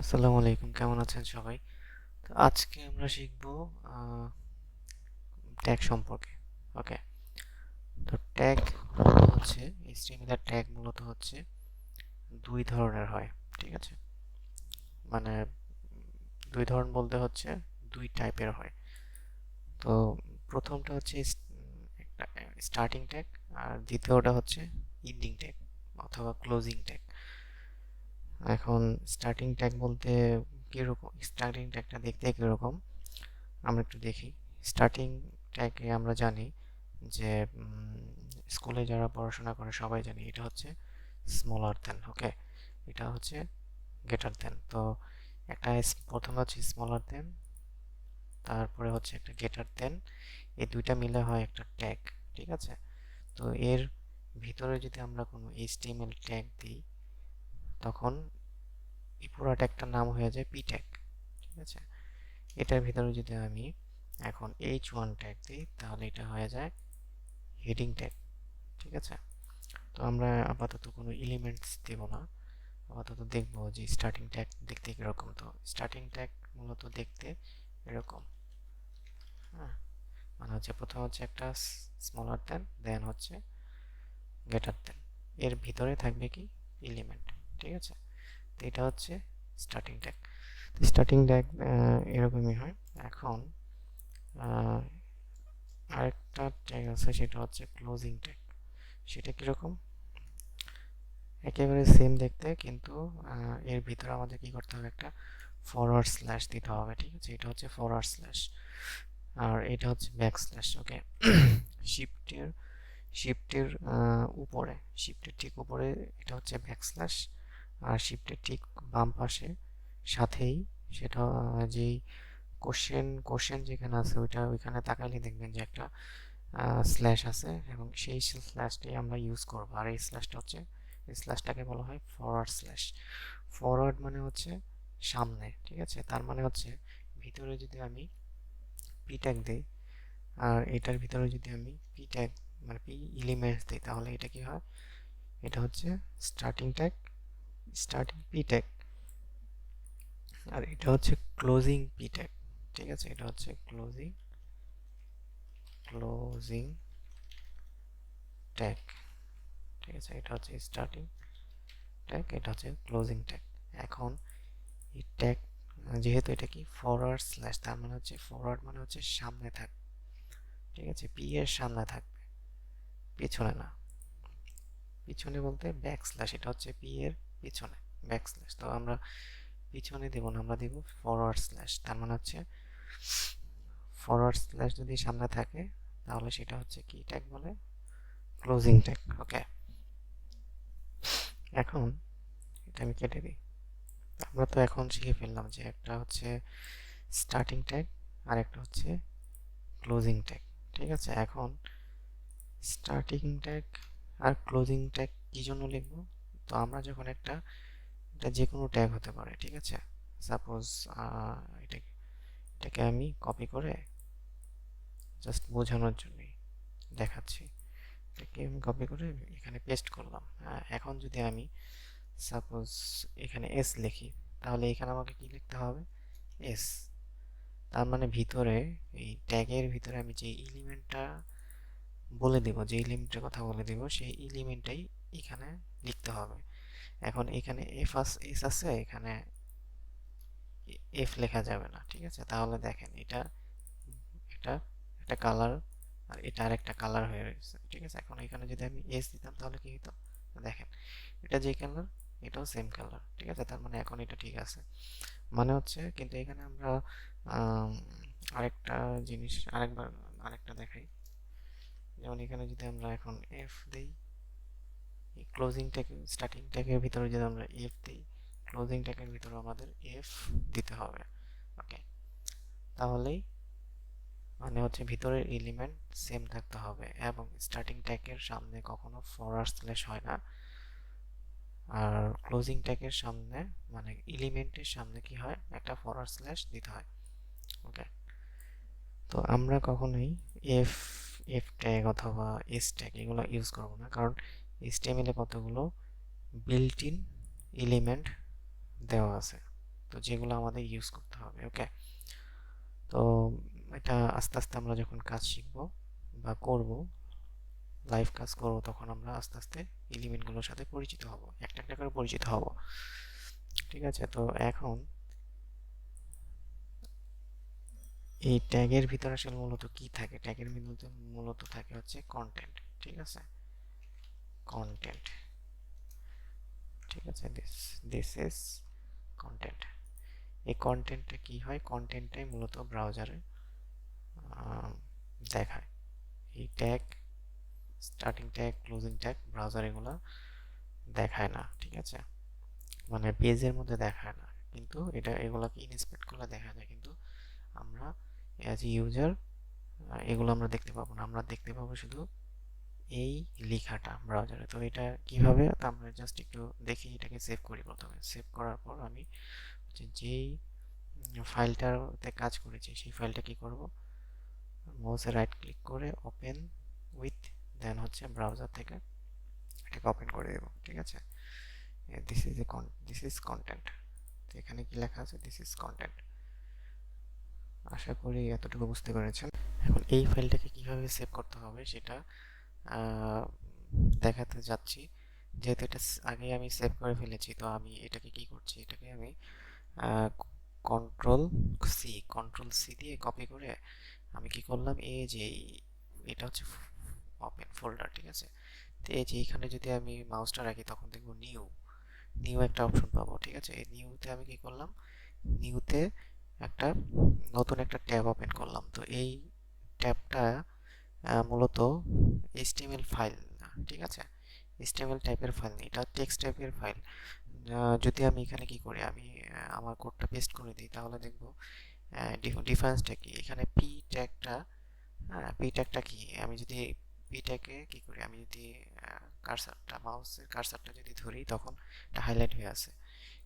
আসসালামু আলাইকুম, কেমন আছেন সবাই? তো আজকে আমরা শিখব ট্যাগ সম্পর্কে। ওকে, তো ট্যাগ মূলত হচ্ছে HTML এর ট্যাগ মূলত হচ্ছে দুই ধরনের হয়। ঠিক আছে, মানে দুই ধরন বলতে হচ্ছে দুই টাইপের হয়। তো প্রথমটা হচ্ছে একটা স্টার্টিং ট্যাগ, আর দ্বিতীয়টা হচ্ছে এন্ডিং ট্যাগ অথবা ক্লোজিং ট্যাগ। এখন স্টার্টিং ট্যাগ বলতে কিরকম, স্টার্টিং ট্যাগটা দেখতে কিরকম আমরা একটু দেখি। স্টার্টিং ট্যাগে আমরা জানি যে স্কুলে যারা পড়াশোনা করে সবাই জানি এটা হচ্ছে স্মলার দেন। ওকে, এটা হচ্ছে গ্রেটার দেন। তো একটা প্রথমে হচ্ছে স্মলার দেন, তারপরে হচ্ছে একটা গ্রেটার দেন, এই দুইটা মিলে হয় একটা ট্যাগ। ঠিক আছে, তো এর ভিতরে যদি আমরা কোনো HTML ট্যাগ দিই, তখন এই পুরো ট্যাগটার নাম হয়ে যায় পি ট্যাগ। ঠিক আছে, এটার ভিতরে যদি আমি এখন H1 ট্যাগ দিই, তাহলে এটা হয়ে যায় হেডিং ট্যাগ। ঠিক আছে, তো আমরা আপাতত কোনো এলিমেন্টস দেব না, আপাতত দেখবো যে স্টার্টিং ট্যাগ দেখতে কিরকম। তো স্টার্টিং ট্যাগ মূলত দেখতে এরকম। হ্যাঁ, মানে হচ্ছে প্রথম হচ্ছে একটা স্মলার দেন, দেন হচ্ছে গ্রেটার দেন, এর ভিতরে থাকবে কি এলিমেন্ট। ঠিক আছে, তো এটা হচ্ছে স্টার্টিং ট্যাগ। স্টার্টিং ট্যাগ এরকমই হয়। এখন আহ, আরেকটা ট্যাগ আছে, সেটা হচ্ছে ক্লোজিং ট্যাগ। সেটা কিরকম? একেবারে সেম দেখতে, কিন্তু এর ভিতরে আমাদের কি করতে হবে, একটা ফরওয়ার্ড স্ল্যাশ দিতে হবে। ঠিক আছে, এটা হচ্ছে ফরওয়ার্ড স্ল্যাশ, আর এটা হচ্ছে ব্যাক স্ল্যাশ। ওকে, শিফটের শিফটের উপরে, শিফটের ঠিক উপরে এটা হচ্ছে ব্যাক স্ল্যাশ, আর শিফটের ঠিক বাম পাশে সাথেই সেটা যেই কোশ্চেন যেখানে আছে ওইটা, ওইখানে তাকাইলে দেখবেন যে একটা স্ল্যাশ আছে, এবং সেই স্ল্যাশটাই আমরা ইউজ করব। আর এই স্ল্যাশটা হচ্ছে, এই স্ল্যাশটাকে বলা হয় ফরওয়ার্ড স্ল্যাশ। ফরওয়ার্ড মানে হচ্ছে সামনে। ঠিক আছে, তার মানে হচ্ছে ভিতরে যদি আমি পি ট্যাগ দিই, আর এটার ভিতরে যদি আমি পি ট্যাগ মানে পি এলিমেন্টস দিই, তাহলে এটা কি হয়, এটা হচ্ছে starting tag, starting P tag. আর এটা হচ্ছে ক্লোজিং পি ট্যাগ। ঠিক আছে, এটা হচ্ছে ক্লোজিং ট্যাগ। ঠিক আছে, এটা হচ্ছে স্টার্টিং ট্যাগ, এটা হচ্ছে ক্লোজিং ট্যাগ। এখন এই ট্যাগ, যেহেতু এটা কি ফরওয়ার্ড স্ল্যাশ, তার মানে হচ্ছে ফরওয়ার্ড মানে হচ্ছে সামনে থাক। ঠিক আছে, পি এর সামনে থাকবে, পিছনে না। পিছনে বলতে ব্যাক স্ল্যাশ, এটা হচ্ছে পি এর পিছনে, ব্যাক স্ল্যাশ। তো আমরা পিছনে দেব না, আমরা দেব ফরওয়ার্ড স্ল্যাশ। তার মানে হচ্ছে ফরওয়ার্ড স্ল্যাশ যদি সামনে থাকে, তাহলে সেটা হচ্ছে কি ট্যাগ বলে, ক্লোজিং ট্যাগ। ওকে, এখন এটা আমি কেটে দিই। আমরা তো এখন শিখে ফেললাম যে একটা হচ্ছে স্টার্টিং ট্যাগ, আর একটা হচ্ছে ক্লোজিং ট্যাগ। ঠিক আছে, এখন স্টার্টিং ট্যাগ আর ক্লোজিং ট্যাগ কি জন্য লিখবো? তো আমরা যখন এটা যে কোনো ট্যাগ হতে পারে। ঠিক আছে, সাপোজ এটা এটাকে আমি কপি করে জাস্ট বোঝানোর জন্যই দেখাচ্ছি, এটাকে আমি কপি করে এখানে পেস্ট করলাম। এখন যদি আমি সাপোজ এখানে এস লিখি, তাহলে এখানে আমাকে কি লিখতে হবে, এস। তার মানে ভিতরে, এই ট্যাগের ভিতরে আমি যে এলিমেন্টটা বলে দেব, যে এলিমেন্টের কথা বলে দেব, সেই এলিমেন্টটাই এখানে লিখতে হবে। এখন এখানে এস আছে, এখানে এফ লেখা যাবে না। ঠিক আছে, তাহলে দেখেন এটা এটা একটা কালার, আর এটা আরেকটা কালার হয়ে রয়েছে। ঠিক আছে, এখন এখানে যদি আমি এস দিতাম, তাহলে কি হতো, দেখেন এটা যে কালার, এটাও সেম কালার। ঠিক আছে, তার মানে এখন এটা ঠিক আছে, মানে হচ্ছে। কিন্তু এখানে আমরা আম, আরেকটা জিনিস আরেকটা দেখাই। যেমন এখানে যদি আমরা এখন এফ দেই, এই ক্লোজিং ট্যাগ স্টার্টিং ট্যাগের ভিতরে যদি আমরা এফ দিই, ক্লোজিং ট্যাগের ভিতরে আমাদের এফ দিতে হবে। ওকে, তাহলেই মানে হচ্ছে ভিতরের এলিমেন্ট সেম থাকতে হবে, এবং স্টার্টিং ট্যাগের সামনে কখনো ফরওয়ার্ড স্ল্যাশ হয় না, আর ক্লোজিং ট্যাগের সামনে মানে এলিমেন্টের সামনে কি হয়, একটা ফরওয়ার্ড স্ল্যাশ দিতে হয়। ওকে, তো আমরা কখনোই এফ এফ ট্যাগ অথবা এস ট্যাগ এগুলো ইউজ করব না, কারণ HTML এ কতগুলো বিল্ট ইন এলিমেন্ট দেওয়া আছে। তো যেগুলো আমাদের ইউজ করতে হবে। ওকে, তো এটা আস্তে আস্তে আমরা যখন কাজ শিখবো বা করব, লাইভ কাজ করবো, তখন আমরা আস্তে আস্তে এলিমেন্টগুলোর সাথে পরিচিত হব, একটা একটা করে পরিচিত হব। ঠিক আছে, তো এখন এই ট্যাগের ভিতরে আসলে মূলত কি থাকে? ট্যাগের ভিতরে মূলত থাকে হচ্ছে কন্টেন্ট। ঠিক আছে, কন্টেন্ট। ঠিক আছে, দিস ইজ কন্টেন্ট। এই কন্টেন্টটা কি হয়? কন্টেন্টটাই মূলত ব্রাউজারে দেখায়। এই tag, starting tag, closing tag browser এগুলো দেখায় না। ঠিক আছে, মানে পেজের মধ্যে দেখায় না, কিন্তু এটা এগুলোকে ইনস্পেক্ট করলে দেখা যায়। কিন্তু আমরা অ্যাজ ইউজার এগুলো আমরা দেখতে পাবো না, আমরা দেখতে পাবো শুধু এই লেখাটা ব্রাউজারে। তো এটা কিভাবে, তা আমরা জাস্ট একটু দেখি। এটাকে সেভ করি। প্রথমে সেভ করার পর আমি যেই ফাইলটাতে কাজ করেছি সেই ফাইলটা কি করব, মাউসে রাইট ক্লিক করে ওপেন উইথ, দেন হচ্ছে ব্রাউজার থেকে এটাকে ওপেন করে দেব। ঠিক আছে, দিস ইজ কন্টেন্ট। তো এখানে কি লেখা আছে? This is content. আশা করি এতটুকু বুঝতে পেরেছেন। এখন এই ফাইলটাকে কিভাবে সেভ করতে হবে সেটা দেখাতে যাচ্ছি। যেহেতু এটা আগে আমি সেভ করে ফেলেছি, তো আমি এটাকে কি করছি, এটাকে আমি কন্ট্রোল সি দিয়ে কপি করে আমি কি করলাম, এই যে এটা হচ্ছে ওপেন ফোল্ডার। ঠিক আছে, তো এই যে এখানে যদি আমি মাউসটা রাখি তখন দেখবো নিউ নিউ একটা অপশন পাবো। ঠিক আছে, এই নিউতে আমি কি করলাম, নিউতে একটা নতুন একটা ট্যাব ওপেন করলাম। তো এই ট্যাবটা মূলত HTML ফাইল না। ঠিক আছে, HTML টাইপের ফাইল না, এটা টেক্সট টাইপের ফাইল। যদি আমি এখানে কি করি, আমি আমার কোডটা পেস্ট করে দিই, তাহলে দেখবো ডিফারেন্সটা কি। এখানে পি ট্যাগটা কি, আমি যদি পি ট্যাগে কি করি, আমি যদি মাউসের কার্সারটা যদি ধরি তখন এটা হাইলাইট হয়ে আছে।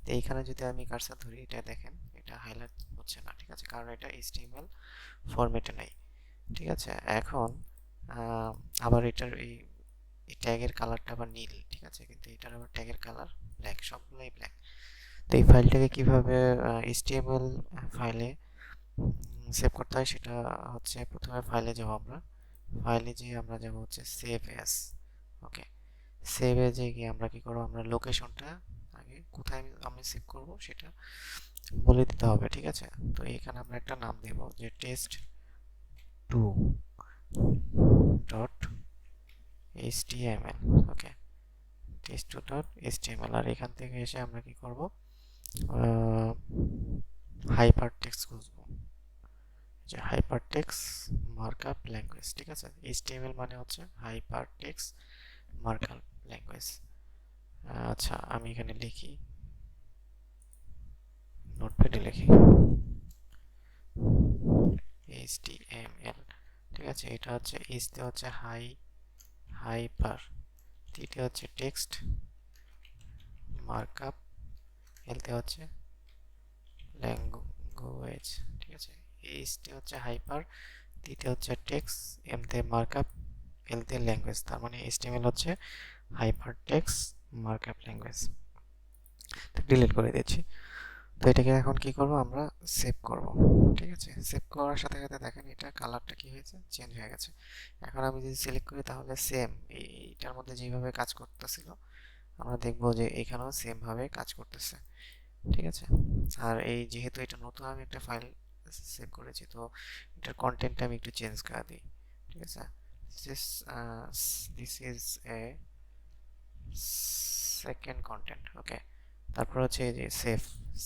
তো এইখানে যদি আমি কার্সার ধরি, এটা দেখেন এটা হাইলাইট হচ্ছে না। ঠিক আছে, কারণ এটা HTML ফরম্যাটে নাই। ঠিক আছে, এখন আবার এটার এই ট্যাগের কালারটা আবার নীল। ঠিক আছে, কিন্তু এটার আবার ট্যাগের কালার ব্ল্যাক, সবগুলাই ব্ল্যাক। তো এই ফাইলটাকে কিভাবে HTML ফাইলে সেভ করতে হয় সেটা হচ্ছে, প্রথমে ফাইলে যাব আমরা। ফাইলে যেয়ে আমরা যাব হচ্ছে সেভ অ্যাজ। ওকে, সেভ এজে গিয়ে আমরা কি করবো, আমরা লোকেশনটা আগে কোথায় আমি সেভ করব সেটা বলে দিতে হবে। ঠিক আছে, তো এখানে আমরা একটা নাম দেব যে টেস্ট টু ডট এইচটিএমএল। ওকে, টেস্ট টু ডট এইচটিএমএল। আর এখান থেকে এসে আমরা কি করব, হাইপার টেক্সট খুঁজবো, যে হাইপার টেক্সট মার্কআপ ল্যাঙ্গুয়েজ। ঠিক আছে, এইচটিএমএল মানে হচ্ছে হাইপার টেক্সট মার্কআপ ল্যাঙ্গুয়েজ। আচ্ছা, আমি এখানে লিখি, নোটপ্যাডে লিখি HTML। ঠিক আছে, এটা হচ্ছে এইচতে হচ্ছে হাইপার, টিতে হচ্ছে টেক্সট, মার্কআপ, এলতে হচ্ছে ল্যাঙ্গুয়েজ। ঠিক আছে, এইচতে হচ্ছে হাইপার, টিতে হচ্ছে টেক্সট, এমতে মার্কআপ, এলতে ল্যাঙ্গুয়েজ। তার মানে HTML হচ্ছে hyper text markup language. Delete করে দিচ্ছি। তো এটাকে এখন কি করব, আমরা সেভ করব। ঠিক আছে, সেভ করার সাথে সাথে দেখেন এটা কালারটা কি হয়েছে, চেঞ্জ হয়ে গেছে। এখন আমি যদি সিলেক্ট করি তাহলে সেম এইটার মধ্যে যেভাবে কাজ করতেছিল আমরা দেখব যে এখানেও সেম ভাবে কাজ করতেছে। ঠিক আছে, আর এই যেহেতু এটা নতুন আমি একটা ফাইল সেভ করেছি, তো এটার কন্টেন্টটা আমি একটু চেঞ্জ করে দিই। ঠিক আছে, this is a second content. Okay, তারপর হচ্ছে এই যে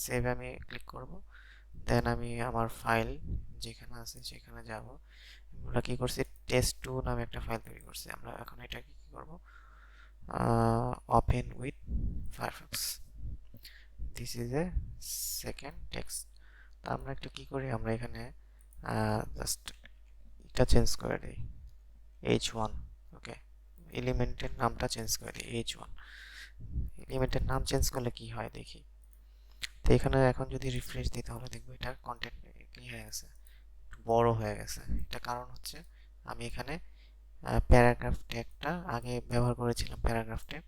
সেভ আমি ক্লিক করব। দেন আমি আমার ফাইল যেখানে আছে সেখানে যাব। আমরা কি করছি, টেস্ট2 নামে একটা ফাইল তৈরি করছি। আমরা এখন এটাকে কি করব, open with Firefox. This is a second text. তো আমরা একটু কি করি, আমরা এখানে জাস্ট এটা চেঞ্জ করে দিই h1। ওকে, এলিমেন্টের নামটা চেঞ্জ করে দিই h1। এলিমেন্টের নাম চেঞ্জ করলে কি হয় দেখি। তো এখানে এখন যদি রিফ্রেশ দিই তাহলে দেখবো এটা কন্টেন্ট কি হয়ে গেছে, বড় হয়ে গেছে। এটা কারণ হচ্ছে আমি এখানে প্যারাগ্রাফ ট্যাগটা আগে ব্যবহার করেছিলাম, প্যারাগ্রাফ ট্যাগ।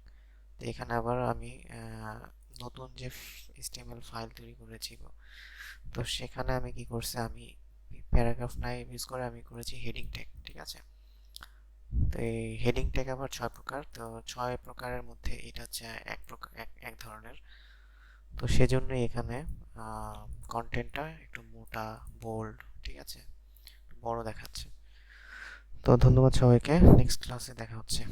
তো এখানে আবার আমি নতুন যে HTML ফাইল তৈরি করেছি, তো সেখানে আমি কি করছি, আমি প্যারাগ্রাফ না ইউজ করে আমি করেছি হেডিং ট্যাগ। ঠিক আছে, তো এই হেডিং ট্যাগ আবার 6 প্রকার। তো 6 প্রকারের মধ্যে এটা হচ্ছে এক প্রকার, এক ধরনের। তো সেজন্যই এখানে কন্টেন্টটা একটু মোটা, বোল্ড, ঠিক আছে, বড় দেখাচ্ছে। তো ধন্যবাদ সবাইকে, নেক্সট ক্লাসে দেখা হচ্ছে।